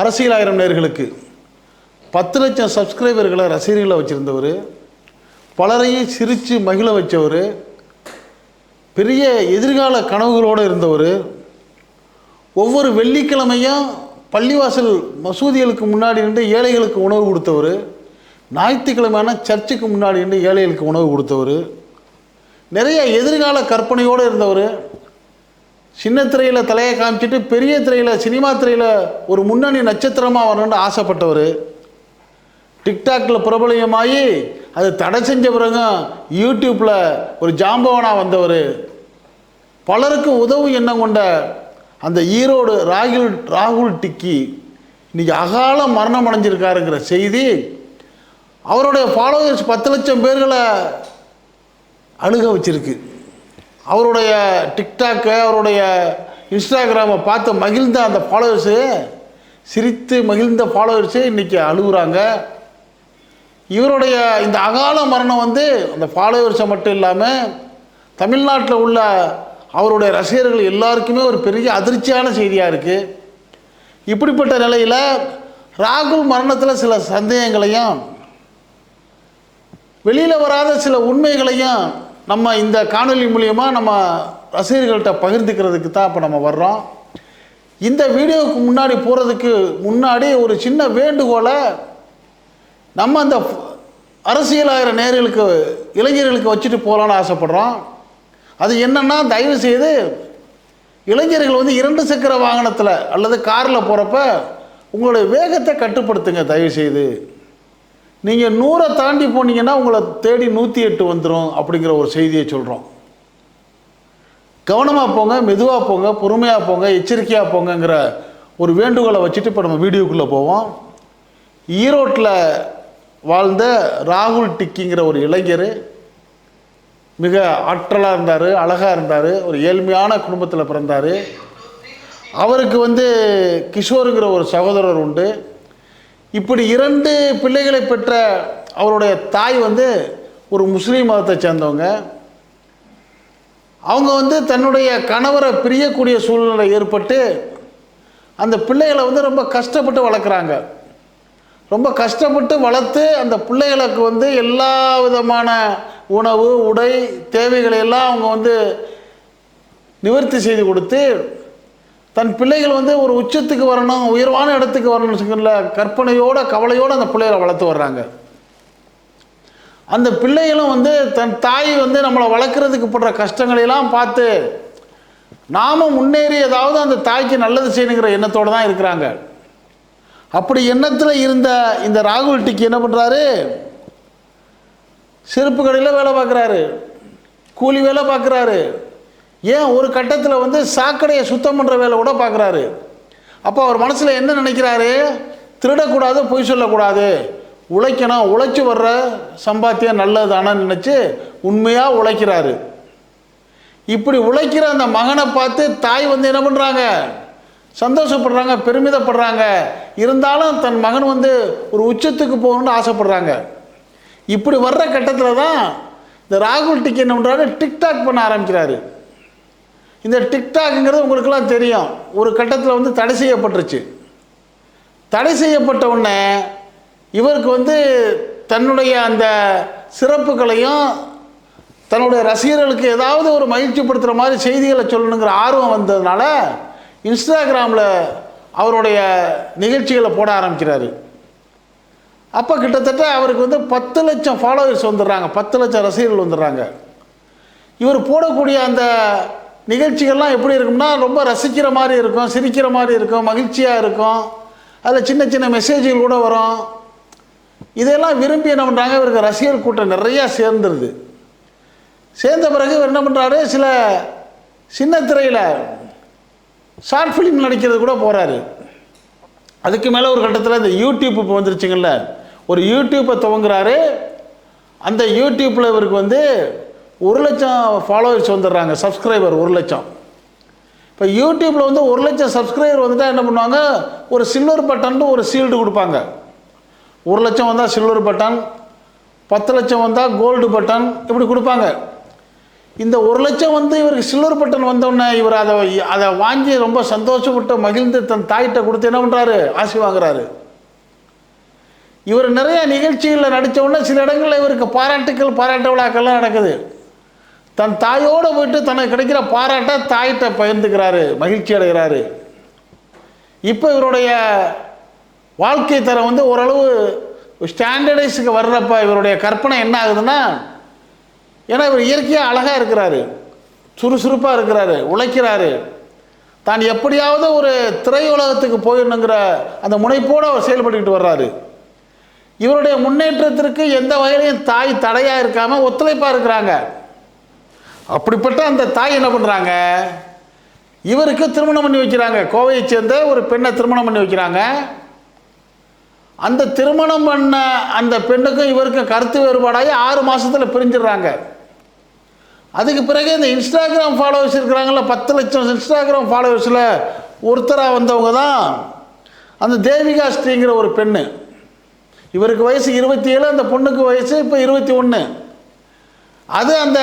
அரசியல் ஆயிரம் நேயர்களுக்கு 10 லட்சம் சப்ஸ்கிரைபர்களை ரசிகர்களை வச்சுருந்தவர், பலரையும் சிரித்து மகிழ வச்சவர், பெரிய எதிர்கால கனவுகளோடு இருந்தவர், ஒவ்வொரு வெள்ளிக்கிழமையும் பள்ளிவாசல் மசூதிகளுக்கு முன்னாடி நின்று ஏழைகளுக்கு உணவு கொடுத்தவர், ஞாயிற்றுக்கிழமையான சர்ச்சுக்கு முன்னாடி நின்று ஏழைகளுக்கு உணவு கொடுத்தவர், நிறைய எதிர்கால கற்பனையோடு இருந்தவர், சின்ன திரையில் தலையை காமிச்சிட்டு பெரிய திரையில் சினிமா திரையில் ஒரு முன்னணி நட்சத்திரமாக வரணுன்னு ஆசைப்பட்டவர், டிக்டாக்கில் பிரபலமாகி அது தடை செஞ்ச பிறகு யூடியூப்பில் ஒரு ஜாம்பவனாக வந்தவர், பலருக்கு உதவும் எண்ணம் கொண்ட அந்த ஈரோடு ராகுல் டிக்கி இன்றைக்கி அகால மரணம் அடைஞ்சிருக்காருங்கிற செய்தி அவருடைய ஃபாலோவர்ஸ் 10 லட்சம் பேர்களை அழுக வச்சிருக்கு. அவருடைய டிக்டாக்கை அவருடைய இன்ஸ்டாகிராமை பார்த்து மகிழ்ந்த அந்த ஃபாலோவர்ஸு, சிரித்து மகிழ்ந்த ஃபாலோவர்ஸு இன்றைக்கி அழுகுறாங்க. இவருடைய இந்த அகால மரணம் அந்த ஃபாலோவர்ஸை மட்டும் இல்லாமல் தமிழ்நாட்டில் உள்ள அவருடைய ரசிகர்கள் எல்லாருக்குமே ஒரு பெரிய அதிர்ச்சியான செய்தியாக இருக்குது. இப்படிப்பட்ட நிலையில் ராகுல் மரணத்தில் சில சந்தேகங்களையும் வெளியில் வராத சில உண்மைகளையும் நம்ம இந்த காணொலி மூலியமாக நம்ம ரசிகர்கள்ட்ட பகிர்ந்துக்கிறதுக்கு தான் இப்போ நம்ம வர்றோம். இந்த வீடியோவுக்கு முன்னாடி போகிறதுக்கு முன்னாடி ஒரு சின்ன வேண்டுகோளை நம்ம அந்த அரசியலாகிற நேயர்களுக்கு இளைஞர்களுக்கு வச்சுட்டு போகலான்னு ஆசைப்படுறோம். அது என்னென்னா, தயவு செய்து இளைஞர்கள் 2 சக்கர வாகனத்தில் அல்லது காரில் போகிறப்ப உங்களுடைய வேகத்தை கட்டுப்படுத்துங்க. தயவு செய்து நீங்கள் 100 தாண்டி போனீங்கன்னா உங்களை தேடி 108 வந்துடும் அப்படிங்கிற ஒரு செய்தியை சொல்கிறோம். கவனமாக போங்க, மெதுவாக போங்க, பொறுமையாக போங்க, எச்சரிக்கையாக போங்கங்கிற ஒரு வேண்டுகோளை வச்சுட்டு இப்போ நம்ம வீடியோக்குள்ளே போவோம். ஈரோட்டில் வாழ்ந்த ராகுல் டிக்கிங்கிற ஒரு இளைஞர் மிக ஆற்றலாக இருந்தார், அழகாக இருந்தார், ஒரு ஏழ்மையான குடும்பத்தில் பிறந்தார். அவருக்கு கிஷோருங்கிற ஒரு சகோதரர் உண்டு. இப்படி 2 பிள்ளைகளை பெற்ற அவருடைய தாய் ஒரு முஸ்லீம் மதத்தை சேர்ந்தவங்க. அவங்க தன்னுடைய கணவரை பிரியக்கூடிய சூழ்நிலை ஏற்பட்டு அந்த பிள்ளைகளை ரொம்ப கஷ்டப்பட்டு வளர்க்குறாங்க. ரொம்ப கஷ்டப்பட்டு வளர்த்து அந்த பிள்ளைகளுக்கு எல்லா விதமான உணவு உடை தேவைகளை எல்லாம் அவங்க நிவர்த்தி செய்து கொடுத்து தன் பிள்ளைகள் ஒரு உச்சத்துக்கு வரணும், உயர்வான இடத்துக்கு வரணும்னு சொல்ல கற்பனையோட கவலையோடு அந்த பிள்ளைகளை வளர்த்து வர்றாங்க. அந்த பிள்ளைகளும் தன் தாய் நம்மளை வளர்க்குறதுக்கு படுற கஷ்டங்களையெல்லாம் பார்த்து நாம் முன்னேறி ஏதாவது அந்த தாய்க்கு நல்லது செய்யணுங்கிற எண்ணத்தோடு தான் இருக்கிறாங்க. அப்படி எண்ணத்தில் இருந்த இந்த ராகுல் டிக்கி என்ன பண்ணுறாரு, செருப்பு கடையில் வேலை பார்க்குறாரு, கூலி வேலை பார்க்குறாரு, ஏன் ஒரு கட்டத்தில் சாக்கடையை சுத்தம் பண்ணுற வேலை கூட பார்க்குறாரு. அப்போ அவர் மனசில் என்ன நினைக்கிறாரு, திருடக்கூடாது, பொய் சொல்லக்கூடாது, உழைக்கணும், உழைச்சி வர்ற சம்பாத்தியம் நல்லது தானே நினச்சி உண்மையாக உழைக்கிறாரு. இப்படி உழைக்கிற அந்த மகனை பார்த்து தாய் என்ன பண்ணுறாங்க, சந்தோஷப்படுறாங்க, பெருமிதப்படுறாங்க. இருந்தாலும் தன் மகன் ஒரு உச்சத்துக்கு போகணுன்னு ஆசைப்படுறாங்க. இப்படி வர்ற கட்டத்தில் தான் இந்த ராகுல் டிக்கி என்ன பண்ணுறாரு, டிக்டாக் பண்ண ஆரம்பிக்கிறாரு. இந்த டிக்டாக்குங்கிறது உங்களுக்கெல்லாம் தெரியும், ஒரு கட்டத்தில் தடை செய்யப்பட்டுருச்சு. தடை செய்யப்பட்ட உடனே இவருக்கு தன்னுடைய அந்த சிறப்புகளையும் தன்னுடைய ரசிகர்களுக்கு ஏதாவது ஒரு மகிழ்ச்சிப்படுத்துகிற மாதிரி செய்திகளை சொல்லணுங்கிற ஆர்வம் வந்ததுனால இன்ஸ்டாகிராமில் அவருடைய நிகழ்ச்சிகளை போட ஆரம்பிக்கிறாரு. அப்போ கிட்டத்தட்ட அவருக்கு 10 லட்சம் ஃபாலோவர்ஸ் வந்துடுறாங்க, 10 லட்சம் ரசிகர்கள் வந்துடுறாங்க. இவர் போடக்கூடிய அந்த நிகழ்ச்சிகள்லாம் எப்படி இருக்கும்னா, ரொம்ப ரசிக்கிற மாதிரி இருக்கும், சிரிக்கிற மாதிரி இருக்கும், மகிழ்ச்சியாக இருக்கும், அதில் சின்ன சின்ன மெசேஜ்கள் கூட வரும். இதெல்லாம் விரும்பி என்ன பண்ணுறாங்க, இவருக்கு ரசிகர் கூட்டம் நிறையா சேர்ந்துருது. சேர்ந்த பிறகு இவர் என்ன பண்ணுறாரு, சில சின்ன திரையில் ஷார்ட் ஃபிலிம் நடிக்கிறது கூட போகிறாரு. அதுக்கு மேலே ஒரு கட்டத்தில் இந்த யூடியூப் இப்போ வந்துருச்சுங்கள்ல, ஒரு யூடியூப்பை துவங்குறாரு. அந்த யூடியூப்பில் இவருக்கு 1 லட்சம் ஃபாலோவர்ஸ் வந்துடுறாங்க, சப்ஸ்கிரைபர் 1 லட்சம். இப்போ யூடியூப்பில் 1 லட்சம் சப்ஸ்கிரைபர் வந்துட்டால் என்ன பண்ணுவாங்க, ஒரு சில்வர் பட்டன் ஒரு சீல்டு கொடுப்பாங்க. 1 லட்சம் வந்தால் சில்வர் பட்டன், 10 லட்சம் வந்தால் கோல்டு பட்டன், இப்படி கொடுப்பாங்க. இந்த 1,00,000 வந்து இவருக்கு சில்வர் பட்டன் வந்தோடனே இவர் அதை வாங்கி ரொம்ப சந்தோஷப்பட்டு மகிழ்ந்து தன் தாயிட்ட கொடுத்து என்ன பண்ணுறாரு, ஆசி வாங்குறாரு. இவர் நிறைய நிகழ்ச்சிகளில் நடித்த உடனே சில இடங்களில் இவருக்கு பாராட்டு விழாக்கள்லாம் நடக்குது. தன் தாயோடு போயிட்டு தனக்கு கிடைக்கிற பாராட்டை தாயிட்ட பகிர்ந்துக்கிறாரு, மகிழ்ச்சி அடைகிறாரு. இப்போ இவருடைய வாழ்க்கை தரம் வந்து ஓரளவு ஸ்டாண்டர்டைஸுக்கு வர்றப்ப இவருடைய கற்பனை என்ன ஆகுதுன்னா, ஏன்னா இவர் இயற்கையாக அழகாக இருக்கிறாரு, சுறுசுறுப்பாக இருக்கிறாரு, உழைக்கிறாரு, தான் எப்படியாவது ஒரு திரையுலகத்துக்கு போயிடணுங்கிற அந்த முனைப்போடு அவர் செயல்பட்டுக்கிட்டு வர்றாரு. இவருடைய முன்னேற்றத்திற்கு எந்த வகையிலையும் தாய் தடையாக இருக்காமல் ஒத்துழைப்பாக இருக்கிறாங்க. அப்படிப்பட்ட அந்த தாய் என்ன பண்ணுறாங்க, இவருக்கு திருமணம் பண்ணி வைக்கிறாங்க. கோவையை சேர்ந்த ஒரு பெண்ணை திருமணம் பண்ணி வைக்கிறாங்க. அந்த திருமணம் பண்ண அந்த பெண்ணுக்கும் இவருக்கும் கருத்து வேறுபாடாகி 6 மாதத்தில் பிரிஞ்சிடுறாங்க. அதுக்கு பிறகு இந்த இன்ஸ்டாகிராம் ஃபாலோவர்ஸ் இருக்கிறாங்கள, 10 லட்சம் இன்ஸ்டாகிராம் ஃபாலோவர்ஸில் ஒருத்தராக வந்தவங்க தான் அந்த தேவிகா ஸ்ரீங்கிற ஒரு பெண்ணு. இவருக்கு வயசு 27, அந்த பொண்ணுக்கு வயசு இப்போ 21. அது அந்த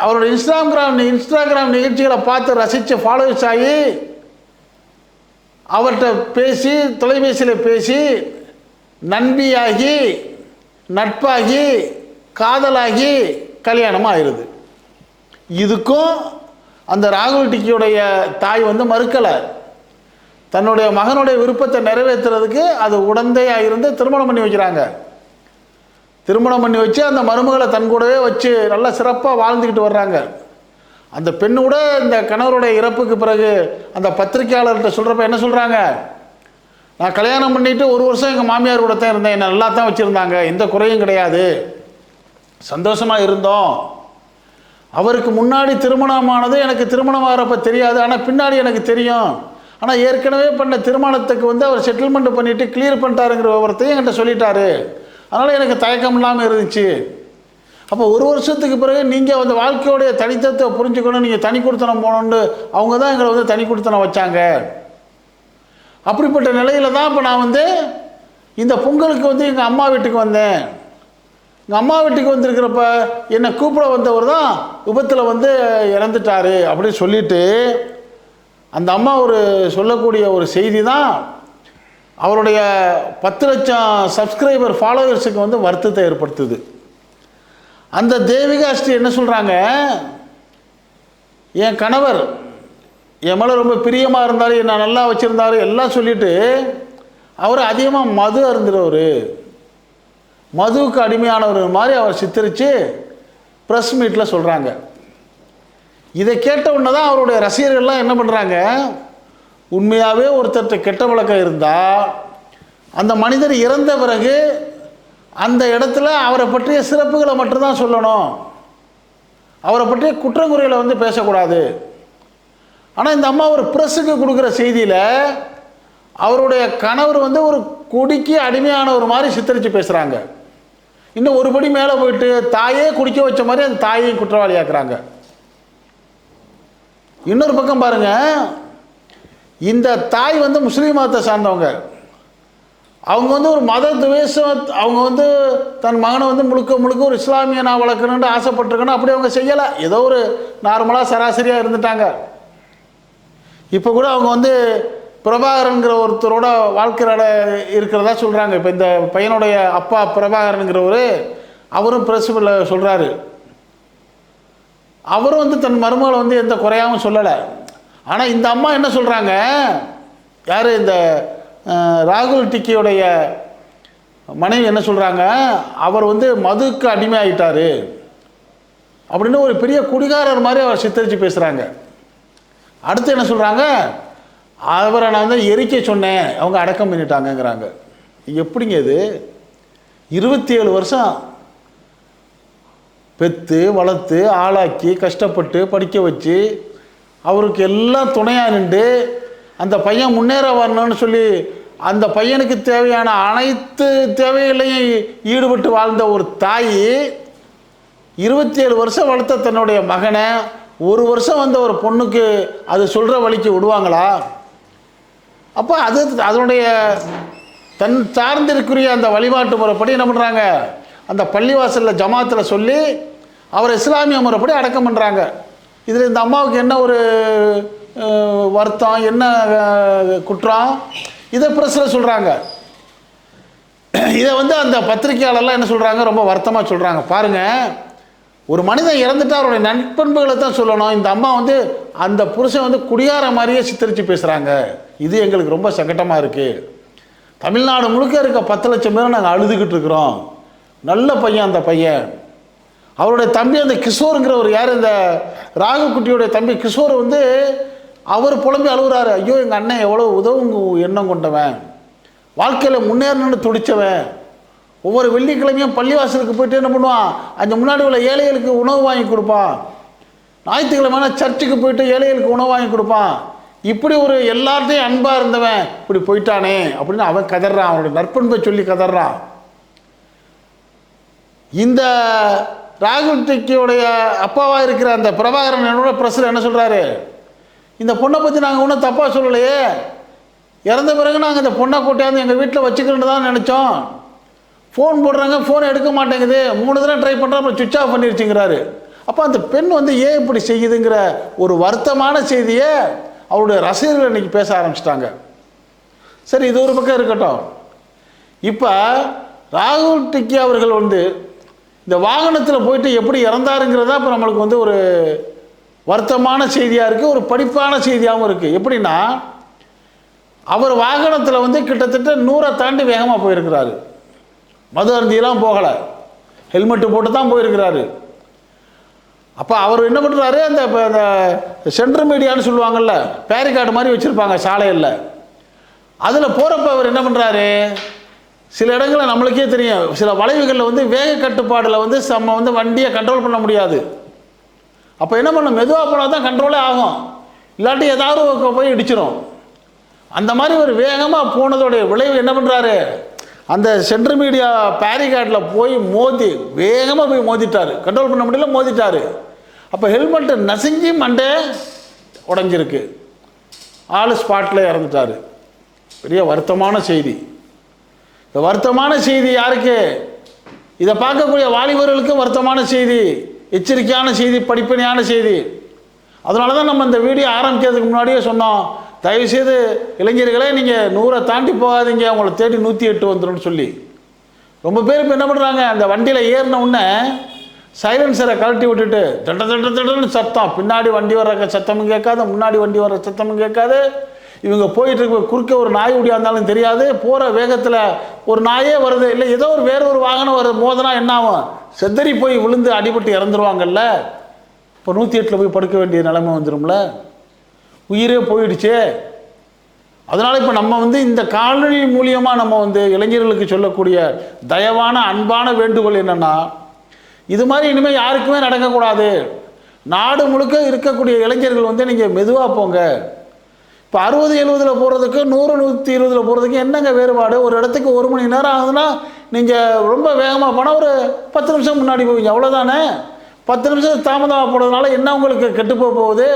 அவரோட இன்ஸ்டாகிராம் நிகழ்ச்சிகளை பார்த்து ரசித்து ஃபாலோவர்ஸ் ஆகி அவர்கிட்ட பேசி, தொலைபேசியில் பேசி, நண்பியாகி, நட்பாகி, காதலாகி கல்யாணமாக ஆயிடுது. இதுக்கும் அந்த ராகுல் டிக்கியுடைய தாய் வந்து மறுக்கலை. தன்னுடைய மகனுடைய விருப்பத்தை நிறைவேற்றுறதுக்கு அது உடந்தையாக இருந்து திருமணம் பண்ணி வைக்கிறாங்க. திருமணம் பண்ணி வச்சு அந்த மருமகளை தன் கூடவே வச்சு நல்லா சிறப்பாக வாழ்ந்துக்கிட்டு வர்றாங்க. அந்த பெண்ணு கூட இந்த கணவருடைய இறப்புக்கு பிறகு அந்த பத்திரிகையாளர்கிட்ட சொல்கிறப்ப என்ன சொல்கிறாங்க, நான் கல்யாணம் பண்ணிவிட்டு 1 வருஷம் எங்கள் மாமியார் கூட தான் இருந்தேன், என்னை நல்லா தான் வச்சுருந்தாங்க, எந்த குறையும் கிடையாது, சந்தோஷமாக இருந்தோம். அவருக்கு முன்னாடி திருமணமானது எனக்கு திருமணம் ஆகிறப்ப தெரியாது, ஆனால் பின்னாடி எனக்கு தெரியும். ஆனால் ஏற்கனவே பண்ண திருமணத்துக்கு வந்து அவர் செட்டில்மெண்ட் பண்ணிவிட்டு கிளியர் பண்ணிட்டாருங்கிற விவரத்தையும் என்கிட்ட சொல்லிட்டாரு. அதனால் எனக்கு தயக்கம் இல்லாமல் இருந்துச்சு. அப்போ 1 வருஷத்துக்கு பிறகு நீங்கள் வந்து வாழ்க்கையோடைய தனித்தத்தை புரிஞ்சுக்கணும், நீங்கள் தனி கொடுத்தனம் போகணுன்னு அவங்க தான் எங்களை வந்து தனி கொடுத்தனம் வச்சாங்க. அப்படிப்பட்ட நிலையில் தான் இப்போ நான் வந்து இந்த பொங்கலுக்கு வந்து எங்கள் அம்மா வீட்டுக்கு வந்தேன். எங்கள் அம்மா வீட்டுக்கு வந்திருக்கிறப்ப என்னை கூப்பிட வந்தவர் தான் விபத்தில் வந்து இறந்துட்டார் அப்படின்னு சொல்லிட்டு அந்த அம்மா ஒரு சொல்லக்கூடிய ஒரு செய்தி தான் அவருடைய 10 லட்சம் சப்ஸ்கிரைபர் ஃபாலோவர்ஸுக்கு வந்து வருத்தத்தை ஏற்படுத்துது. அந்த தேவிகா ஸ்ரீ என்ன சொல்கிறாங்க, என் கணவர் என் மேலே ரொம்ப பிரியமாக இருந்தார், என்னை நல்லா வச்சுருந்தார் எல்லாம் சொல்லிவிட்டு அவர் அதிகமாக மது அருந்துறவர், மதுவுக்கு அடிமையானவர் மாதிரி அவர் சித்தரித்து ப்ரெஸ் மீட்டில் சொல்கிறாங்க. இதை கேட்ட உடனே தான் அவருடைய ரசிகர்கள்லாம் என்ன பண்ணுறாங்க, உண்மையாகவே ஒருத்தர்கிட்ட கெட்ட பழக்கம் இருந்தால் அந்த மனிதர் இறந்த பிறகு அந்த இடத்துல அவரை பற்றிய சிறப்புகளை மட்டும்தான் சொல்லணும், அவரை பற்றிய குற்றங்குறைகளை வந்து பேசக்கூடாது. ஆனால் இந்த அம்மா ஒரு ப்ரெஸ்ஸுக்கு கொடுக்குற செய்தியில் அவருடைய கணவர் வந்து ஒரு குடிக்கு அடிமையானவர் மாதிரி சித்தரித்து பேசுகிறாங்க. இன்னும் ஒரு படி மேலே போயிட்டு தாயே குடிக்க வச்ச மாதிரி அந்த தாயையும் குற்றவாளியாக்குறாங்க. இன்னொரு பக்கம் பாருங்கள், இந்த தாய் வந்து முஸ்லீம் மதத்தை சார்ந்தவங்க. அவங்க வந்து ஒரு மத துவேஷம், அவங்க வந்து தன் மகனை வந்து முழுக்க ஒரு இஸ்லாமிய நான் வளர்க்கணுன்னு ஆசைப்பட்டிருக்கணும், அப்படி அவங்க செய்யலை. ஏதோ ஒரு நார்மலாக சராசரியாக இருந்துட்டாங்க. இப்போ கூட அவங்க வந்து பிரபாகரன்கிற ஒருத்தரோட வாழ்க்கையோட இருக்கிறதா சொல்கிறாங்க. இப்போ இந்த பையனுடைய அப்பா பிரபாகரனுங்கிறவர் அவரும் பிரஸ்ல சொல்கிறாரு, அவரும் வந்து தன் மருமகளை வந்து எந்த குறையாகவும் சொல்லலை. ஆனால் இந்த அம்மா என்ன சொல்கிறாங்க, யார் இந்த ராகுல் டிக்கியுடைய மனைவி என்ன சொல்கிறாங்க, அவர் வந்து மதுக்கு அடிமை ஆகிட்டார் அப்படின்னு ஒரு பெரிய குடிகாரர் மாதிரி அவர் சித்தரித்து பேசுகிறாங்க. அடுத்து என்ன சொல்கிறாங்க, அவரை நான் வந்து எரிக்க சொன்னேன், அவங்க அடக்கம் பண்ணிட்டாங்கங்கிறாங்க. எப்படிங்க இது? 27 வருஷம் பெற்று வளர்த்து ஆளாக்கி கஷ்டப்பட்டு படிக்க வச்சு அவருக்கு எல்லாம் துணையாக நின்று அந்த பையன் முன்னேற வரணும்னு சொல்லி அந்த பையனுக்கு தேவையான அனைத்து தேவைகளையும் ஈடுபட்டு வாழ்ந்த ஒரு தாய் 27 வருஷம் வளர்த்த தன்னுடைய மகனை 1 வருஷம் வந்த ஒரு பொண்ணுக்கு அது சொல்கிற வழிக்கு விடுவாங்களா? அப்போ அதனுடைய தன் சார்ந்திருக்கிற அந்த வழிபாட்டு முறைப்படி என்ன பண்ணுறாங்க, அந்த பள்ளிவாசலில் ஜமாத்தில் சொல்லி அவரை இஸ்லாமிய முறைப்படி அடக்கம் பண்ணுறாங்க. இதில் இந்த அம்மாவுக்கு என்ன ஒரு வருத்தம், என்ன குற்றம், இதை பிரஸில் சொல்கிறாங்க. இதை வந்து அந்த பத்திரிகையாளர்லாம் என்ன சொல்கிறாங்க, ரொம்ப வருத்தமாக சொல்கிறாங்க. பாருங்கள், ஒரு மனிதன் இறந்துட்டு அவருடைய நட்பண்புகளை தான் சொல்லணும். இந்த அம்மா வந்து அந்த புருஷன் வந்து குடியார மாதிரியே சித்தரித்து பேசுகிறாங்க. இது எங்களுக்கு ரொம்ப சங்கட்டமாக இருக்குது. தமிழ்நாடு முழுக்க இருக்க 10 லட்சம் பேரை நாங்கள் அழுதுகிட்டு இருக்கிறோம். நல்ல பையன் அந்த பையன். அவருடைய தம்பி அந்த கிஷோருங்கிறவர் யார், இந்த ராகுக்குட்டியோடைய தம்பி கிஷோர் வந்து அவர் புலம்பி அழுகுறாரு. ஐயோ, எங்கள் அண்ணன் எவ்வளோ உதவுங்க எண்ணம் கொண்டவன், வாழ்க்கையில் முன்னேறணும்னு துடித்தவன், ஒவ்வொரு வெள்ளிக்கிழமையும் பள்ளிவாசலுக்கு போயிட்டு என்ன பண்ணுவான், அந்த முன்னாடி உள்ள ஏழைகளுக்கு உணவு வாங்கி கொடுப்பான், ஞாயிற்றுக்கிழமை சர்ச்சுக்கு போயிட்டு ஏழைகளுக்கு உணவு வாங்கி கொடுப்பான், இப்படி ஒரு எல்லார்ட்டையும் அன்பாக இருந்தவன் இப்படி போயிட்டானே அப்படின்னு அவன் கதறான். அவனுடைய நற்பண்பை சொல்லி கதறான். இந்த ராகுல்டிக்கியோடைய அப்பாவாக இருக்கிற அந்த பிரபாகரன் என்னோட பிரஸில் என்ன சொல்கிறாரு, இந்த பொண்ணை பற்றி நாங்கள் ஒன்றும் தப்பாக சொல்லலையே, இறந்த பிறகு நாங்கள் இந்த பொண்ணை கூட்டியாந்து எங்கள் வீட்டில் வச்சுக்கணுன்னு தான் நினச்சோம். ஃபோன் போடுறாங்க, ஃபோன் எடுக்க மாட்டேங்குது, 3 தடவை ட்ரை பண்ணுறோம், அப்புறம் சுவிட்ச் ஆஃப் பண்ணிருச்சுங்கிறாரு. அப்போ அந்த பெண் வந்து ஏன் இப்படி செய்யுதுங்கிற ஒரு வருத்தமான செய்தியை அவருடைய ரசிகர்கள் இன்றைக்கி பேச ஆரம்பிச்சிட்டாங்க. சரி, இது ஒரு பக்கம் இருக்கட்டும். இப்போ ராகுல்டிக்கி அவர்கள் வந்து இந்த வாகனத்தில் போயிட்டு எப்படி இறந்தாருங்கிறதா இப்போ நம்மளுக்கு வந்து ஒரு வருத்தமான செய்தியாக இருக்குது, ஒரு படிப்பான செய்தியாகவும் இருக்குது. எப்படின்னா, அவர் வாகனத்தில் வந்து கிட்டத்தட்ட 100 தாண்டி வேகமாக போயிருக்கிறாரு. மது அருந்தியெல்லாம் போகலை, ஹெல்மெட்டு போட்டு தான் போயிருக்கிறாரு. அப்போ அவர் என்ன பண்ணுறாரு, அந்த சென்ட்ரல் மீடியான்னு சொல்லுவாங்கள்ல, பேரிகார்டு மாதிரி வச்சுருப்பாங்க சாலையில், அதில் போகிறப்ப அவர் என்ன பண்ணுறாரு, சில இடங்களில் நம்மளுக்கே தெரியும், சில வளைவுகளில் வந்து வேக கட்டுப்பாடில் வந்து நம்ம வந்து வண்டியை கண்ட்ரோல் பண்ண முடியாது. அப்போ என்ன பண்ணணும், மெதுவாக போனால் தான் கண்ட்ரோலே ஆகும், இல்லாட்டி ஏதாவது போய் இடிச்சிடும். அந்த மாதிரி ஒரு வேகமாக போனதோடைய விளைவு என்ன பண்ணுறாரு, அந்த சென்ட்ரல் மீடியா பேரிகார்டில் போய் மோதி வேகமாக போய் மோதிட்டார், கண்ட்ரோல் பண்ண முடியல, மோதிட்டார். அப்போ ஹெல்மெட்டு நசுங்கி மண்டே உடஞ்சிருக்கு, ஆள் ஸ்பாட்டில் இறந்துட்டார். பெரிய வருத்தமான செய்தி. இந்த வருத்தமான செய்தி யாருக்கு, இதை பார்க்கக்கூடிய வாலிபர்களுக்கும் வருத்தமான செய்தி, எச்சரிக்கையான செய்தி, படிப்பனையான செய்தி. அதனால தான் நம்ம இந்த வீடியோ ஆரம்பிக்கிறதுக்கு முன்னாடியே சொன்னோம், தயவுசெய்து இளைஞர்களே நீங்கள் 100 தாண்டி போகாதீங்க, உங்களை தேடி 108 வந்துடும் சொல்லி. ரொம்ப பேர் இப்போ என்ன பண்ணுறாங்க, அந்த வண்டியில் ஏறின உடனே சைலன்சரை கழட்டி விட்டுட்டு தட்ட தட்ட தட்டன்னு சத்தம், பின்னாடி வண்டி வர்ற சத்தமும் கேட்காது, முன்னாடி வண்டி வர்ற சத்தமும் கேட்காது. இவங்க போயிட்டு இருக்க குறுக்க ஒரு நாய் ஓடியா இருந்தாலும் தெரியாது, போகிற வேகத்தில் ஒரு நாயே வருது, இல்லை ஏதோ ஒரு வேறு ஒரு வாகனம் வருது, மோதனா என்ன ஆகும், செதறி போய் விழுந்து அடிபட்டு இறந்துருவாங்கல்ல. இப்போ 108 போய் படுக்க வேண்டிய நிலைமை வந்துடும்ல, உயிரே போயிடுச்சே. அதனால் இப்போ நம்ம வந்து இந்த காணொளி மூலியமாக நம்ம வந்து இளைஞர்களுக்கு சொல்லக்கூடிய தயவான அன்பான வேண்டுகோள் என்னென்னா, இது மாதிரி இனிமேல் யாருக்குமே நடக்கக்கூடாது. நாடு முழுக்க இருக்கக்கூடிய இளைஞர்கள் வந்து நீங்கள் மெதுவாக போங்க. இப்போ 60-70 போகிறதுக்கு 100-120 போகிறதுக்கு என்னங்க வேறுபாடு, ஒரு இடத்துக்கு 1 மணி நேரம் ஆகுதுன்னா நீங்கள் ரொம்ப வேகமாக போனால் ஒரு 10 நிமிஷம் முன்னாடி போவீங்க, அவ்வளோதானே. 10 நிமிஷம் தாமதமாக போகிறதுனால என்ன உங்களுக்கு கெட்டு போகுது,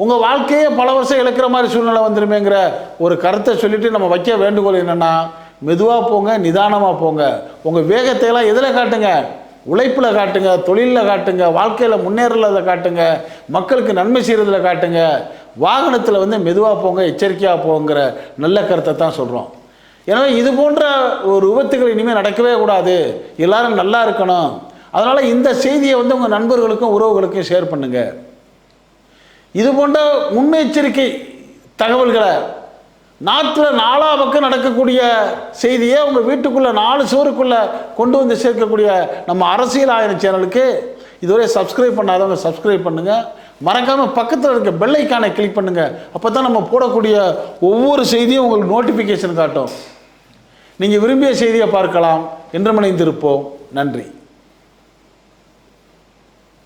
உங்கள் வாழ்க்கையே பல வருஷம் இழக்கிற மாதிரி சூழ்நிலை வந்துருமேங்கிற ஒரு கருத்தை சொல்லிவிட்டு நம்ம வைக்க வேண்டுகோள் என்னென்னா, மெதுவாக போங்க, நிதானமாக போங்க. உங்கள் வேகத்தையெல்லாம் எதில் காட்டுங்க, உழைப்பில் காட்டுங்க, தொழிலில் காட்டுங்க, வாழ்க்கையில் முன்னேறதை காட்டுங்க, மக்களுக்கு நன்மை செய்கிறதுல காட்டுங்க. வாகனத்தில் வந்து மெதுவாக போங்க, எச்சரிக்கையாக போங்கிற நல்ல கருத்தை தான் சொல்கிறோம். எனவே இது போன்ற ஒரு விபத்துகள் இனிமேல் நடக்கவே கூடாது, எல்லாரும் நல்லா இருக்கணும். அதனால் இந்த செய்தியை வந்து உங்கள் நண்பர்களுக்கும் உறவுகளுக்கும் ஷேர் பண்ணுங்கள். இது போன்ற முன்னெச்சரிக்கை தகவல்களை நாட்டில் 4 பக்கம் நடக்கக்கூடிய செய்தியை உங்கள் வீட்டுக்குள்ளே 4 சுவருக்குள்ளே கொண்டு வந்து சேர்க்கக்கூடிய நம்ம அரசியல் ஆயிரம் சேனலுக்கு இதுவரை சப்ஸ்கிரைப் பண்ணாதவங்க சப்ஸ்கிரைப் பண்ணுங்கள். மறக்காமல் பக்கத்தில் இருக்க பெல் ஐக்கானை கிளிக் பண்ணுங்கள். அப்போ தான் நம்ம போடக்கூடிய ஒவ்வொரு செய்தியும் உங்களுக்கு நோட்டிஃபிகேஷன் காட்டும். நீங்கள் விரும்பிய செய்தியை பார்க்கலாம். என்று இணைந்திருப்போம். நன்றி.